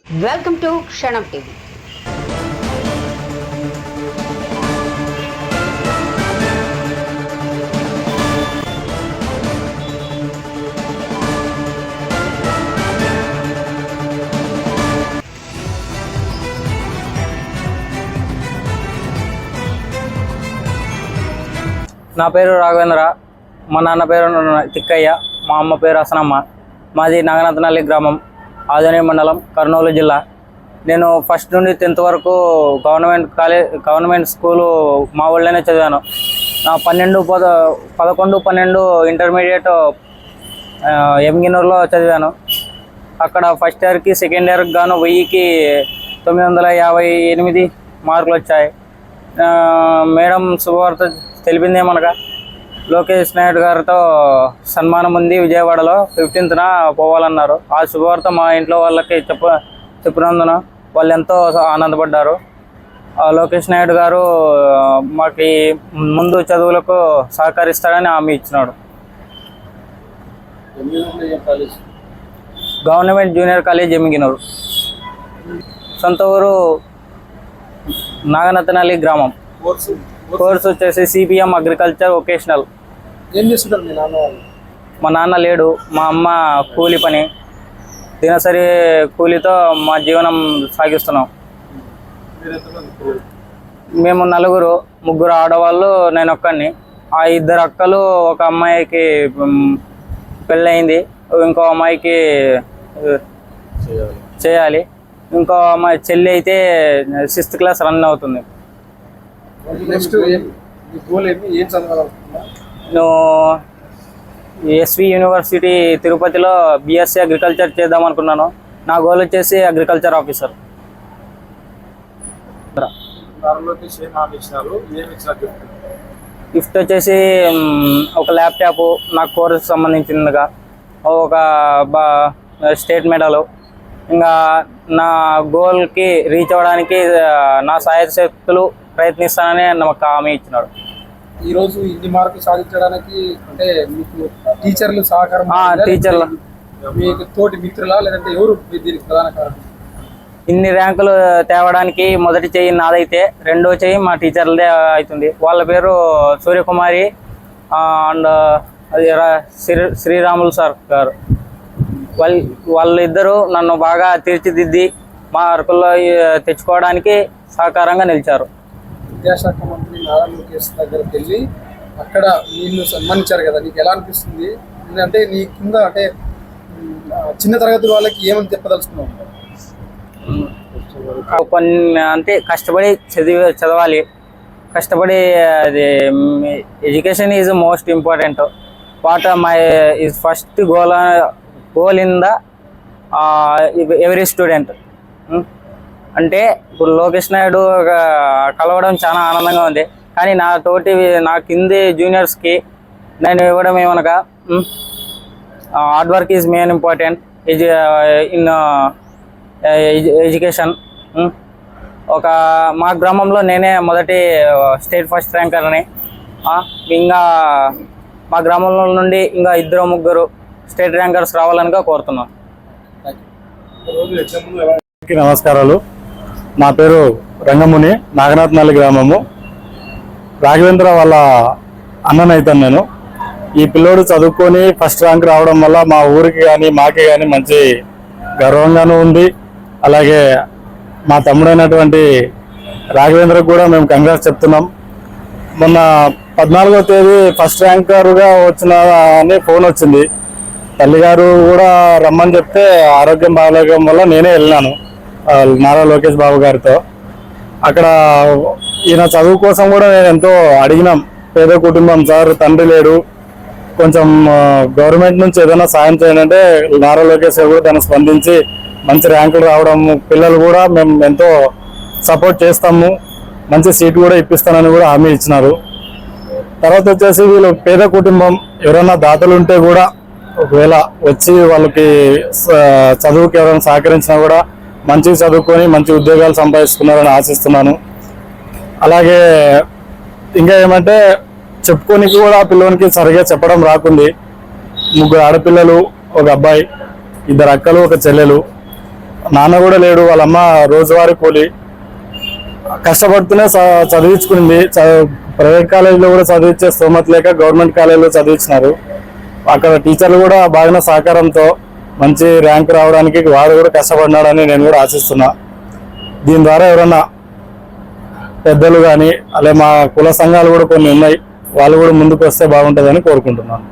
Welcome to క్షణం TV. నా పేరు రాఘవేంద్ర, మా నాన్న పేరు తిక్కయ్య, మా అమ్మ పేరు అసనమ్మ. మాది నాగనాథనల్లి గ్రామం, ఆదోని మండలం, కర్నూలు జిల్లా. నేను ఫస్ట్ నుండి 10th వరకు గవర్నమెంట్ స్కూలు మా ఊళ్ళోనే చదివాను. నా 11, 12 ఇంటర్మీడియట్ ఎమ్గినూరులో చదివాను. అక్కడ ఫస్ట్ ఇయర్కి సెకండ్ ఇయర్కి గాను 1000కి 958 మార్కులు వచ్చాయి. మేడం శుభవార్త తెలిపింది ఏమనగా లోకేష్ నాయుడు గారితో సన్మానం ఉంది విజయవాడలో 15th పోవాలన్నారు. ఆ శుభవార్త మా ఇంట్లో వాళ్ళకి చెప్పినందున వాళ్ళు ఎంతో ఆనందపడ్డారు. లోకేష్ నాయుడు గారు మాకు ముందు చదువులకు సహకరిస్తాడని హామీ ఇచ్చినాడు. Government junior college Emmiganur. సొంత ఊరు నాగనతనల్లి గ్రామం. కోర్స్ వచ్చేసి సిపిఎం అగ్రికల్చర్ వొకేషనల్. ఏం చేస్తుంటారు మీ నాన్న వాళ్ళు? మా నాన్న లేడు, మా అమ్మ కూలి పని, దినసరి కూలితో మా జీవనం సాగిస్తున్నాం. మేము 4, 3 ఆడవాళ్ళు, నేను ఒక్కడిని. ఆ 2 అక్కలు, ఒక అమ్మాయికి పెళ్ళయింది, ఇంకో అమ్మాయికి చేయాలి, ఇంకో అమ్మాయి చెల్లి అయితే 6th క్లాస్ రన్ అవుతుంది. నెక్స్ట్ గోల్ ఏమి, ఏం చదవాలనుకుంటున్నా? నేను ఎస్వి యూనివర్సిటీ తిరుపతిలో బిఎస్సీ అగ్రికల్చర్ చేద్దాం అనుకున్నాను. నా గోల్ వచ్చేసి అగ్రికల్చర్ ఆఫీసర్. గిఫ్ట్ వచ్చేసి ఒక ల్యాప్టాప్, నా కోర్స్ సంబంధించిందిగా ఒక స్టేట్ మెడల్. ఇంకా నా గోల్కి రీచ్ అవ్వడానికి నా సాయశక్తులు ప్రయత్నిస్తానని నాకు హామీ ఇచ్చినాడు. ఈరోజు ఇన్ని మార్కులు సాధించడానికి అంటే మీకు టీచర్లు సహకారం, టీచర్లు, మీకు తోటి మిత్రులా, లేదంటే ఎవరు దీనికి ప్రధాన కారణం? ఇన్ని ర్యాంకులు తేవడానికి మొదటి చెయ్యి నాదైతే, రెండో చెయ్యి మా టీచర్లదే అవుతుంది. వాళ్ళ పేరు సూర్యకుమారి అండ్ అది శ్రీరాములు సార్ గారు. వాళ్ళిద్దరూ నన్ను బాగా తీర్చిదిద్ది మార్కుల్లో తెచ్చుకోవడానికి సహకారంగా నిలిచారు. విద్యాశాఖ మంత్రి నారా లోకేష్ దగ్గరికి వెళ్ళి అక్కడ నిన్ను సన్మానించారు కదా, నీకు ఎలా అనిపిస్తుంది? అంటే నీ కింద అంటే చిన్న తరగతి వాళ్ళకి ఏమని చెప్పదలుచుకున్నావు? కొన్ని అంటే కష్టపడి చదవాలి, కష్టపడి అది education is most important. What my is first goal in the every student. అంటే ఇప్పుడు లోకేష్ నాయుడు కలవడం చాలా ఆనందంగా ఉంది. కానీ నా కింది జూనియర్స్కి నేను ఇవ్వడం ఏమనగా hard work is main important in education. మా గ్రామంలో నేనే మొదటి స్టేట్ ఫస్ట్ ర్యాంకర్ని. ఇంకా మా గ్రామంలో నుండి ఇంకా 2, 3 స్టేట్ ర్యాంకర్స్ రావాలనిగా కోరుతున్నాను. నమస్కారాలు. నా పేరు రంగముని, నాగనాథనల్లి గ్రామము. రాఘవేంద్ర వాళ్ళ అన్ననైతాను నేను. ఈ పిల్లోడు చదువుకొని ఫస్ట్ ర్యాంక్ రావడం వల్ల మా ఊరికి కానీ మాకే కానీ మంచి గర్వంగానూ ఉంది. అలాగే మా తమ్ముడైనటువంటి రాఘవేంద్రకు కూడా మేము కంగ్రాట్స్ చెప్తున్నాం. మొన్న 14వ తేదీ ఫస్ట్ ర్యాంకర్గా వచ్చిన అని ఫోన్ వచ్చింది. తల్లిగారు కూడా రమ్మని చెప్తే ఆరోగ్యం బాగోలేక వల్ల నేనే వెళ్ళినాను నారా లోకేష్ బాబు గారితో. అక్కడ ఈయన చదువు కోసం కూడా నేను ఎంతో అడిగినాం. పేద కుటుంబం సార్, తండ్రి లేడు, కొంచెం గవర్నమెంట్ నుంచి ఏదైనా సాయం చేయండి అంటే నారా లోకేష్ గారు కూడా దాన్ని స్పందించి మంచి ర్యాంకులు రావడం, పిల్లలు కూడా మేము ఎంతో సపోర్ట్ చేస్తాము, మంచి సీట్ కూడా ఇప్పిస్తానని కూడా హామీ ఇచ్చినారు. తర్వాత వచ్చేసి వీళ్ళు పేద కుటుంబం, ఎవరైనా దాతలు ఉంటే కూడా ఒకవేళ వచ్చి వాళ్ళకి చదువుకి ఎవరైనా సహకరించినా కూడా మంచిగా చదువుకొని మంచి ఉద్యోగాలు సంపాదిస్తున్నారని ఆశిస్తున్నాను. అలాగే ఇంకా ఏమంటే చెప్పుకోనికి కూడా పిల్లలకి సరిగా చెప్పడం రాకుంది. 3 ఆడపిల్లలు, ఒక అబ్బాయి, 2 అక్కలు, ఒక చెల్లెలు. నాన్న కూడా లేడు, వాళ్ళ అమ్మ రోజువారీ కూలి కష్టపడుతూనే చదివించుకుంది. ప్రైవేట్ కాలేజీలో కూడా చదివించే స్తోమత లేక గవర్నమెంట్ కాలేజీలో చదివించినారు. అక్కడ టీచర్లు కూడా బాగానే సహకారంతో మంచి ర్యాంక్ రావడానికి వాడు కూడా కష్టపడినాడని నేను కూడా ఆశిస్తున్నా. దీని ద్వారా ఎవరన్నా పెద్దలు కానీ అలాగే మా కుల సంఘాలు కూడా కొన్ని ఉన్నాయి, వాళ్ళు కూడా ముందుకు వస్తే బాగుంటుందని కోరుకుంటున్నాను.